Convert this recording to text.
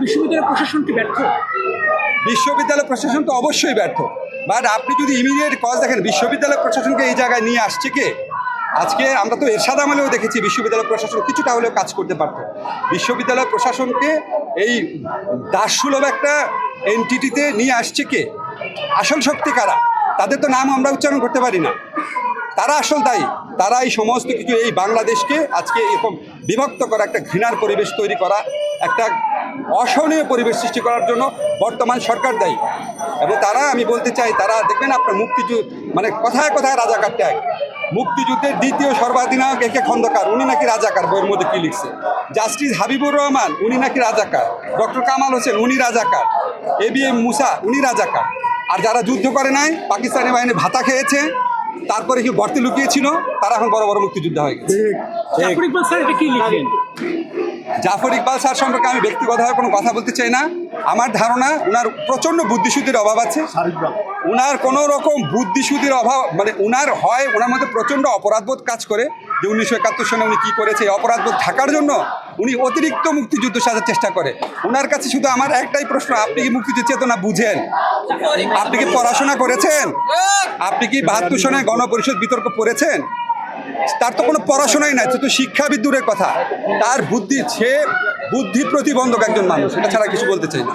বিশ্ববিদ্যালয় প্রশাসন কি ব্যর্থ? বিশ্ববিদ্যালয় প্রশাসন তো অবশ্যই ব্যর্থ, বাট আপনি যদি ইমিডিয়েট কজ দেখেন বিশ্ববিদ্যালয় প্রশাসনকে এই জায়গায় নিয়ে আসছে কে? আজকে আমরা তো এরশাদ আমলেও দেখেছি বিশ্ববিদ্যালয় প্রশাসন কিছুটা হলেও কাজ করতে পারত। বিশ্ববিদ্যালয় প্রশাসনকে এই দাসসুলভ একটা এনটিটিতে নিয়ে আসছে কে? আসল শক্তি কারা? তাদের তো নাম আমরা উচ্চারণ করতে পারি না। তারা আসল দায়ী। তারা এই সমস্ত কিছু এই বাংলাদেশকে আজকে এরকম বিভক্ত করা, একটা ঘৃণার পরিবেশ তৈরি করা, একটা অসহনীয় পরিবেশ সৃষ্টি করার জন্য বর্তমান সরকার দায়ী। এবং তারা, আমি বলতে চাই, তারা দেখবেন আপনার মুক্তিযুদ্ধ মানে কথায় কথায় রাজাকার ট্যাগ। মুক্তিযুদ্ধের দ্বিতীয় সর্বাধিনায়ক একে খন্দকার, উনি নাকি রাজাকার, বইয়ের মধ্যে কি লিখছে। জাস্টিস হাবিবুর রহমান উনি নাকি রাজাকার, ডক্টর কামাল হোসেন উনি রাজাকার, ABM মুসা উনি রাজাকার। আর যারা যুদ্ধ করে নাই, পাকিস্তানি বাহিনী ভাতা খেয়েছে, তারপরে কি গর্তে লুকিয়েছিল, তারা এখন বড় বড় মুক্তিযোদ্ধা হয়ে গেছে। জাফর ইকবাল স্যার এটা কি লিখলেন? জাফর ইকবাল স্যার সম্পর্কে আমি ব্যক্তিগতভাবে কোনো কথা বলতে চাই না। আমার ধারণা ওনার প্রচণ্ড বুদ্ধিশুদ্ধির অভাব আছে। ওনার কোনো রকম বুদ্ধিশুদ্ধির অভাব মানে ওনার মধ্যে প্রচণ্ড অপরাধবোধ কাজ করে, যে 1971 সনে উনি কী করেছে, এই অপরাধবোধ ঢাকার জন্য উনি অতিরিক্ত মুক্তিযুদ্ধ সাজার চেষ্টা করে। ওনার কাছে শুধু আমার একটাই প্রশ্ন, আপনি কি মুক্তিযুদ্ধ চেতনা বুঝেন? আপনি কি পড়াশোনা করেছেন? আপনি কি 72 সনে গণপরিষদ বিতর্ক পড়েছেন? তার তো কোনো পড়াশোনাই নাই, তো শিক্ষাবিদ দূরের কথা, তার সে বুদ্ধি প্রতিবন্ধক একজন মানুষ, এটা ছাড়া কিছু বলতে চাই না।